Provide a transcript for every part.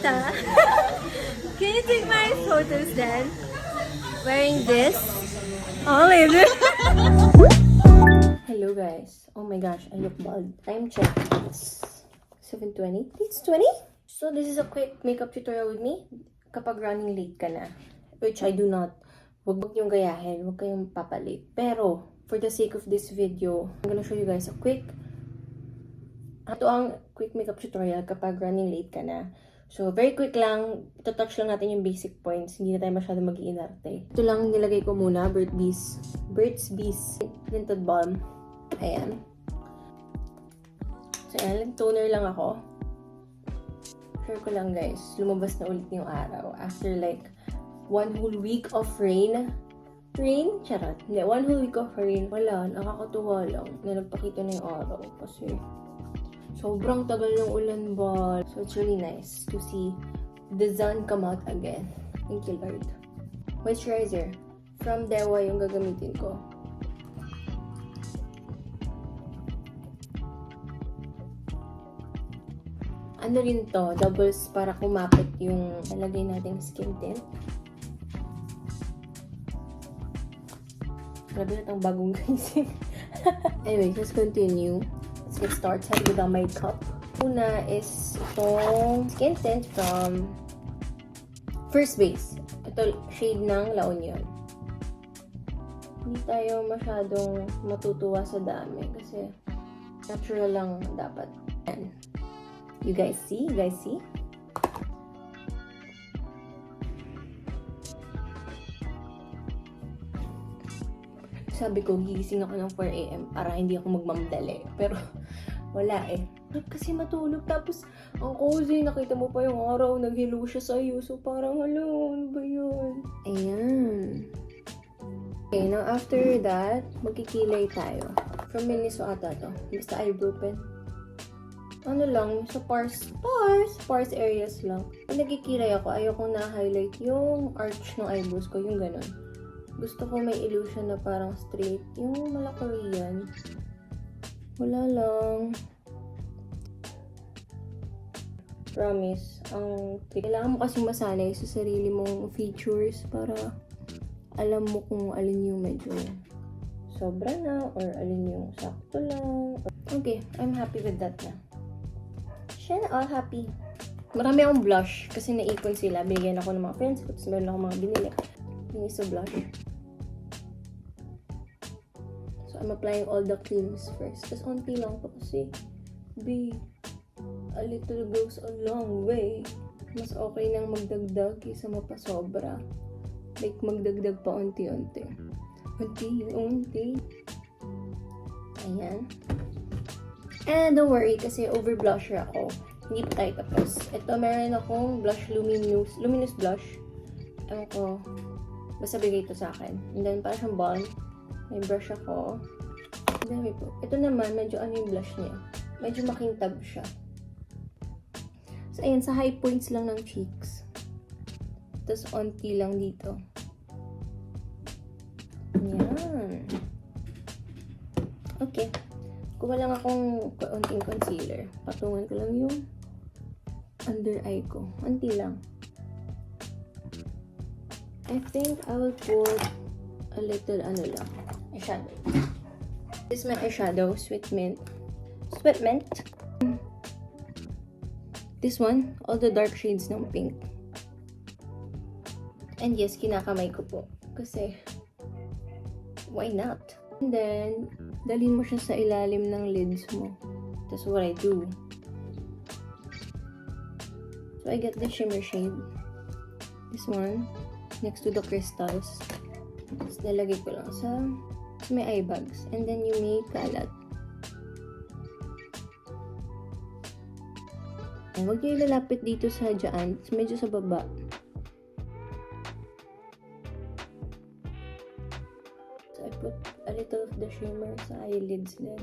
Tita. Can you take my photos then? Wearing this? Olive. Hello guys. Oh my gosh, I look bald. Time check. It's 7:20. It's 20? So this is a quick makeup tutorial with me. Kapag running late ka na, which I do not. Huwag yung gayahin. Huwag kayong papalit. Pero, for the sake of this video, I'm gonna show you guys a quick makeup tutorial kapag running late ka na. So, very quick lang. Touch lang natin yung basic points. Hindi na tayo masyado mag-iinarte. Ito lang nilagay ko muna. Burt's Bees Tinted Balm. Ayan. So, ayan. Toner lang ako. Share ko lang guys. Lumabas na ulit yung araw. After like 1 whole week of rain. Charot. Hindi. 1 whole week of rain. Wala. Nakakatuwa lang na nagpakita na yung araw. Kasi sobrang tagal ng ulan ba. So, it's really nice to see the sun come out again. Thank you, Lord. Moisturizer. From Dewa yung gagamitin ko. Ano rin to? Doubles para kumapit yung nalagay nating skin tint. Grabe na itong bagong gising. Anyway, let's continue. Let's get started with the makeup. Una is itong skin tint from First Base. Ito, shade ng La Union. Hindi tayo masyadong matutuwa sa dami kasi natural lang dapat. And you guys see? Sabi ko, gigising ako ng 4 AM para hindi ako magmamadali. Pero, wala eh. Kasi matulog. Tapos, ang cozy. Nakita mo pa yung araw. Naghilo siya sa'yo. So, parang, ano ba yun? Ayan. Okay, now after that, magkikilay tayo. From Miniso ata to. Basta eyebrow pen. Ano lang, sa pars areas lang. Pag nagkikilay ako, ayokong na-highlight yung arch ng eyebrows ko. Yung ganon. Gusto ko may illusion na parang straight. Yung mala Korean. Wala lang. Promise. Kailangan mo kasing masanay sa sarili mong features para alam mo kung alin yung medyo sobra na or alin yung sakto lang. Okay, I'm happy with that na. Siya na all happy. Marami akong blush kasi naipon sila. Binigyan ako ng mga friends ko. Tapos meron ako mga binili. Yung isa blush. So, I'm applying all the creams first. Tapos, onti lang to kasi, a little goes a long way. Mas okay nang magdagdag kaysa mapasobra. Like, magdagdag pa unti-unti. Unti-unti. Ayan. And don't worry kasi over blusher ako. Hindi pa tayo tapos. Ito, meron akong blush luminous blush. Ewan ko. Basta bigay ito sa akin. And then, parang siyang balm. May brush ako. And then, ito naman, medyo ano yung blush niya. Medyo makintab siya. So, ayan, sa high points lang ng cheeks. Tapos, onti lang dito. Ayan. Okay. Kuha lang akong konting concealer. Patungan ko lang yung under eye ko. Onti lang. I think I will put a little eyeshadow. This is my eyeshadow, Sweet Mint. This one, all the dark shades ng pink. And yes, kinakamay ko po. Kasi, why not? And then, dalhin mo siya sa ilalim ng lids mo. That's what I do. So, I get the shimmer shade. This one. Next to the crystals. Tapos, nalagay ko lang sa may eye bags. And then, yung may kalat. Huwag nyo ilalapit dito sa dyan. Medyo sa baba. So, I put a little of the shimmer sa eyelids din.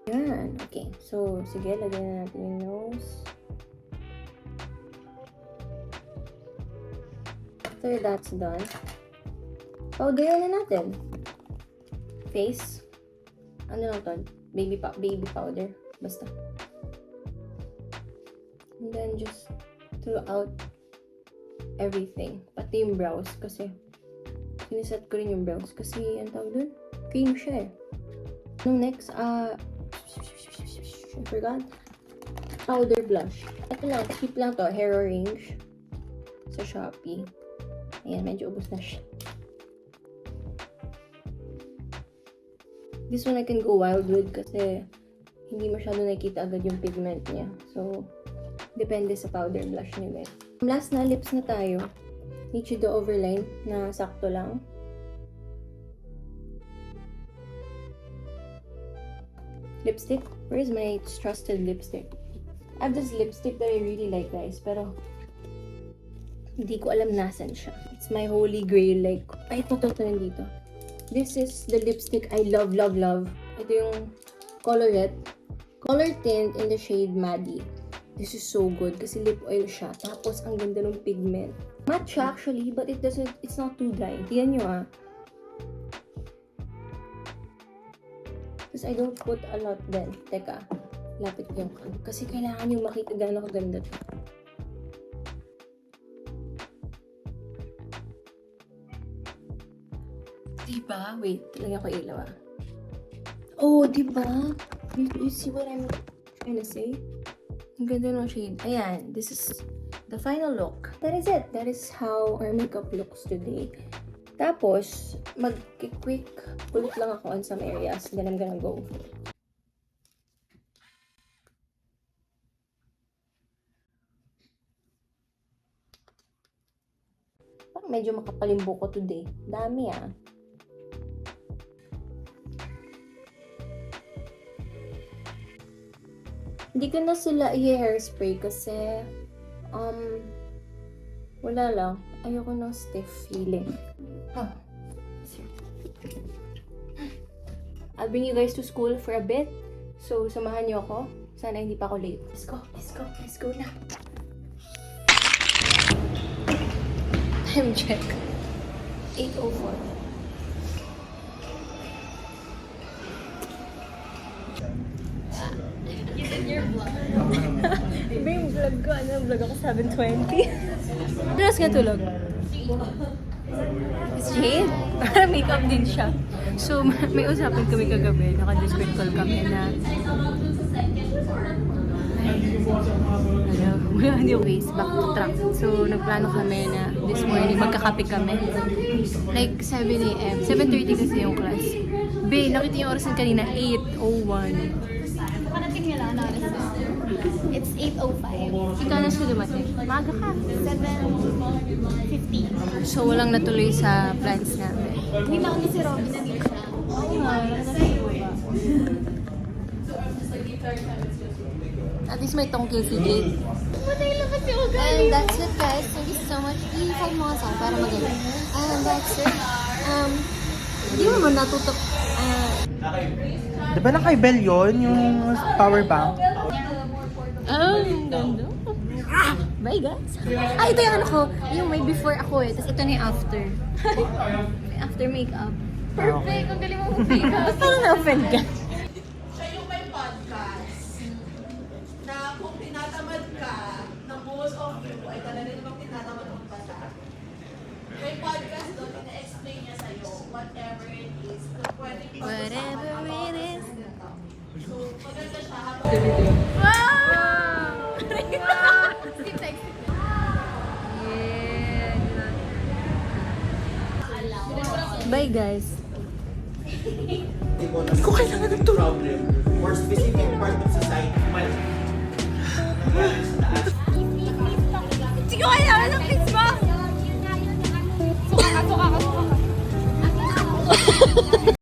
Yan. Okay. So, sige. Lagyan na natin yung nose. After that's done, powder na natin. Face. Ano lang to? Baby powder. Basta. And then just throughout everything. Pati yung brows kasi siniset ko rin yung brows kasi ang tawag dun, cream siya eh. Nung next, I forgot. Powder blush. Ito lang, cheap lang to. Hair Orange. Sa Shopee. Ayan, medyo ubos na siya. This one I can go wild with kasi hindi masyado nakikita agad yung pigment niya. So, depende sa powder blush niyo guys. Last na, lips na tayo. Nichido overline na sakto lang. Lipstick. Where's my trusted lipstick? I have this lipstick that I really like guys. Pero, hindi ko alam nasan siya. It's my holy grail. Like, ay, ito nandito. This is the lipstick I love, love, love. Ito yung Colorette. Color tint in the shade Maddie. This is so good kasi lip oil siya. Tapos, ang ganda ng pigment. Matte siya actually, but it's not too dry. Tingnan nyo ah. Because I don't put a lot then. Teka, lapit yung kasi kailangan nyo makita gano'n kaganda ito. Diba? Wait, lagyan ko ilaw ah. Oh, diba? You see what I'm trying to say? Ang ganda ng shade. Ayan, this is the final look. That is it. That is how our makeup looks today. Tapos, mag-quick pulit lang ako on some areas. Then I'm gonna go. Parang medyo makapalimbo ko today. Dami ah. Hindi ko na sila i-hairspray kasi wala lang. Ayoko ng stiff feeling. Huh. I'll bring you guys to school for a bit. So, samahan niyo ako. Sana hindi pa ako late. Let's go, let's go, let's go na. Time check. 8:04. Iba yung vlog ko. Ano yung vlog ako? 7:20. Tapos nga tulog. It's Jade. Para makeup din siya. So, may usapan kami kagabi. Naka-discord call kami na hindi ways, back to track. So, nagplano kami na this morning, magkakape kami. Like, 7 a.m. 7:30 kasi yung class. Be, nakita yung orasan kanina, 8:01. Panating nila na it's 8:05. Ikaw na siya dumating. Maaga ka. 7:50. So, walang natuloy sa plans namin. Hindi na ako si Robin na dito siya. Oo nga, At least may tongkil si Jade. Matay lang kasi ugali. And that's it guys. Thank you so much. I-follow mo sa para magaling. And that's it. Hindi mo man natutok. Diba na kay Bell yun, yung power bank? Ang ganda. Bye guys. Ah, ito yung ano ko. Yung may before ako eh. Tapos ito na yung after. May after makeup. Perfect. Ang galing mo mag-makeup. Ba't parang na-offend ka? Siya yung may podcast na kung tinatamad ka, na most of you ay talaga namang tinatamad ang bata. May podcast doon, ina-explain niya sa'yo whatever it is, kung pwede Whatever it is. So, maganda siya habang Skip text. Bye guys. Ko kailangan ng tulong. problem or specific part of society.